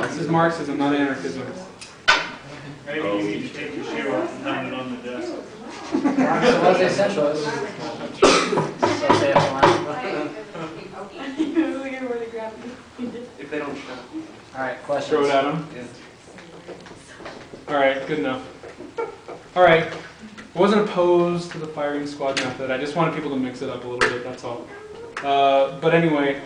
This is Marxism, not anarchism. Maybe you need to take your shoe off and hang it on the desk. Marxism was a centralist. If they don't shut up. Alright, questions? Throw it at them. Yeah. Alright, good enough. Alright, I wasn't opposed to the firing squad method. I just wanted people to mix it up a little bit, that's all. But anyway,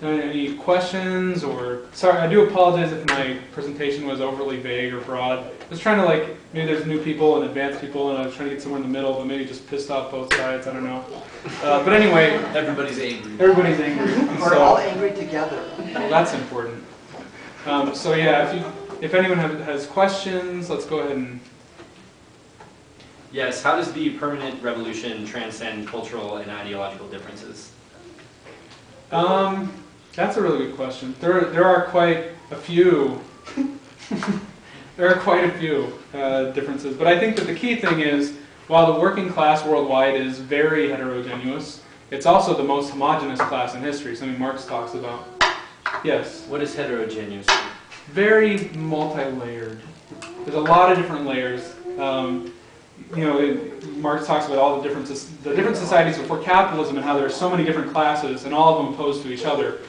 any questions or, sorry, I do apologize if my presentation was overly vague or broad. I was trying to maybe there's new people and advanced people and I was trying to get somewhere in the middle, but maybe just pissed off both sides, I don't know. But anyway. Everybody's angry. Everybody's angry. We're all angry together. Well, that's important. So yeah, if anyone has questions, let's go ahead and. Yes, how does the permanent revolution transcend cultural and ideological differences? That's a really good question. There are quite a few. There are quite a few differences, but I think that the key thing is, while the working class worldwide is very heterogeneous, it's also the most homogeneous class in history. Something Marx talks about. Yes. What is heterogeneous? Very multi-layered. There's a lot of different layers. Marx talks about all the different societies before capitalism and how there are so many different classes and all of them opposed to each other,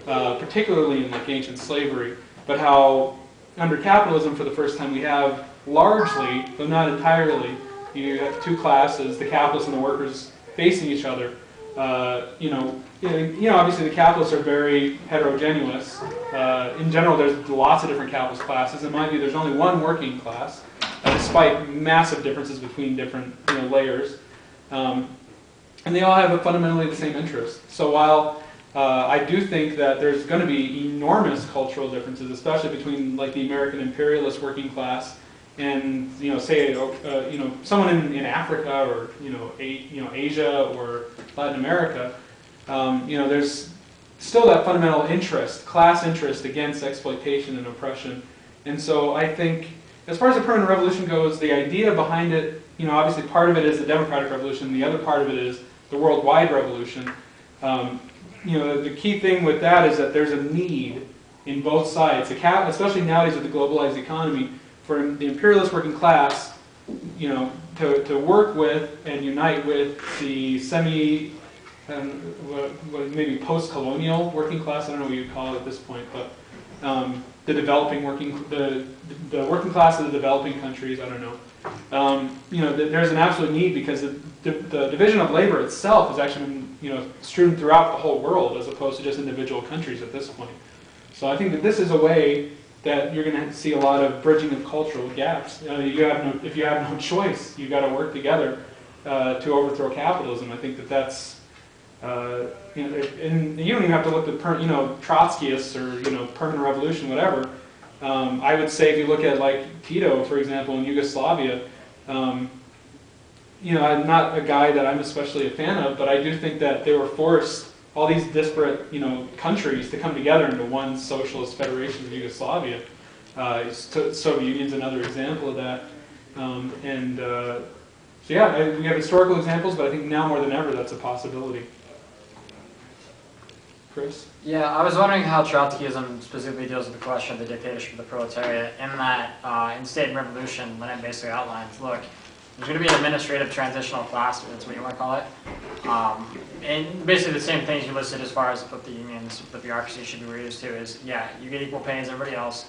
particularly in ancient slavery. But how under capitalism, for the first time, we have largely, though not entirely, you have two classes, the capitalists and the workers, facing each other. Obviously the capitalists are very heterogeneous. In general, there's lots of different capitalist classes. In my view, there's only one working class, despite massive differences between different layers. And they all have fundamentally the same interest. So while I do think that there's going to be enormous cultural differences, especially between the American imperialist working class and someone in Africa or Asia or Latin America, there's still that fundamental interest, class interest against exploitation and oppression. And so I think, as far as the permanent revolution goes, the idea behind it, obviously part of it is the democratic revolution, the other part of it is the worldwide revolution. The key thing with that is that there's a need in both sides, especially nowadays with the globalized economy, for the imperialist working class, to work with and unite with the maybe post-colonial working class. I don't know what you'd call it at this point, but the working class of the developing countries. I don't know. There's an absolute need because the division of labor itself has actually been strewn throughout the whole world as opposed to just individual countries at this point. So I think that this is a way that you're going to see a lot of bridging of cultural gaps. If you have no choice, you've got to work together to overthrow capitalism. I think that's and you don't even have to look at Trotskyists or permanent revolution, whatever. I would say if you look at Tito, for example, in Yugoslavia, I'm not a guy that I'm especially a fan of, but I do think that they were forced, all these disparate countries, to come together into one socialist federation of Yugoslavia. Soviet Union's another example of that. So yeah, we have historical examples, but I think now more than ever that's a possibility. Chris? Yeah, I was wondering how Trotskyism specifically deals with the question of the dictatorship of the proletariat, in that in State and Revolution, Lenin basically outlines, look, there's going to be an administrative transitional class, if that's what you want to call it. And basically the same things you listed as far as what the unions, the bureaucracy should be reduced to is, yeah, you get equal pay as everybody else.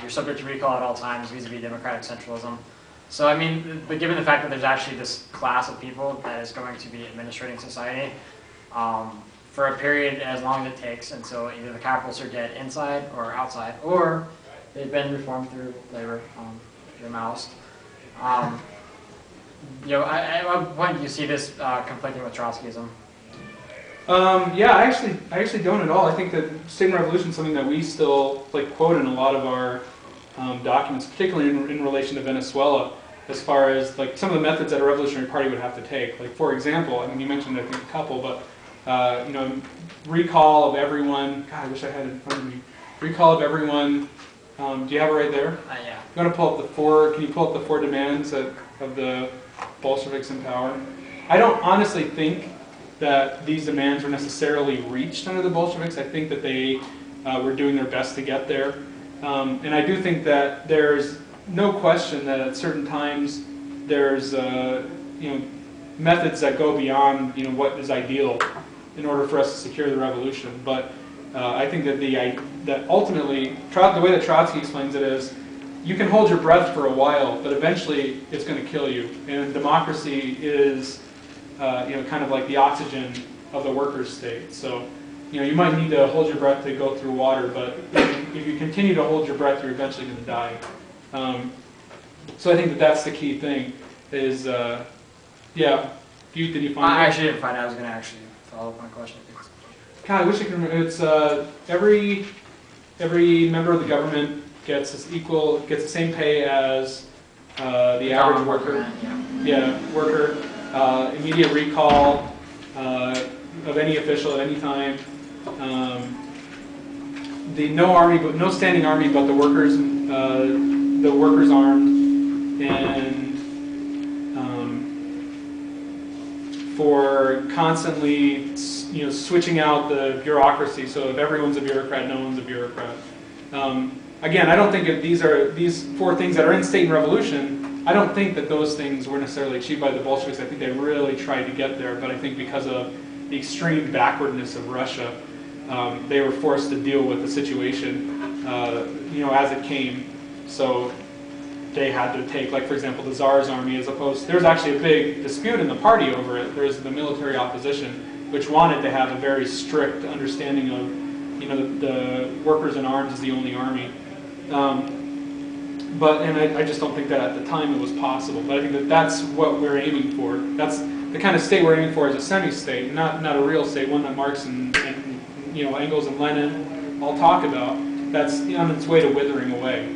You're subject to recall at all times vis-a-vis democratic centralism. So I mean, but given the fact that there's actually this class of people that is going to be administrating society for a period as long as it takes until either the capitalists are dead inside or outside, or they've been reformed through labor, through Maoist. At what point do you see this conflicting with Trotskyism? Yeah, I actually don't at all. I think that State and Revolution is something that we still quote in a lot of our documents, particularly in relation to Venezuela, as far as some of the methods that a revolutionary party would have to take. For example, I mean, you mentioned I think a couple, but recall of everyone. God, I wish I had it in front of me. Recall of everyone. Do you have it right there? Yeah. You want to pull up the four? Can you pull up the 4 demands of the Bolsheviks in power? I don't honestly think that these demands were necessarily reached under the Bolsheviks. I think that they were doing their best to get there. And I do think that there's no question that at certain times there's methods that go beyond what is ideal in order for us to secure the revolution. But I think that that ultimately, the way that Trotsky explains it is, you can hold your breath for a while, but eventually it's going to kill you. And democracy is kind of like the oxygen of the workers' state. So you might need to hold your breath to go through water, but if you continue to hold your breath, you're eventually going to die. So I think that that's the key thing. Is yeah. Did you find? I actually didn't find out. I was going to actually follow up my question. God, I wish I could remember. It's every member of the government gets the same pay as the average worker. Yeah, worker. Immediate recall of any official at any time. No standing army, but the workers armed, and for constantly switching out the bureaucracy. So if everyone's a bureaucrat, no one's a bureaucrat. Again, I don't think if these four things that are in State and Revolution, I don't think that those things were necessarily achieved by the Bolsheviks. I think they really tried to get there, but I think because of the extreme backwardness of Russia, they were forced to deal with the situation, as it came. So they had to take, like for example, the Tsar's army as opposed. There's actually a big dispute in the party over it. There's the military opposition, which wanted to have a very strict understanding of, the workers in arms is the only army. I just don't think that at the time it was possible. But I think that that's what we're aiming for. That's the kind of state we're aiming for as a semi-state, not a real state, one that Marx and Engels and Lenin all talk about. That's on its way to withering away.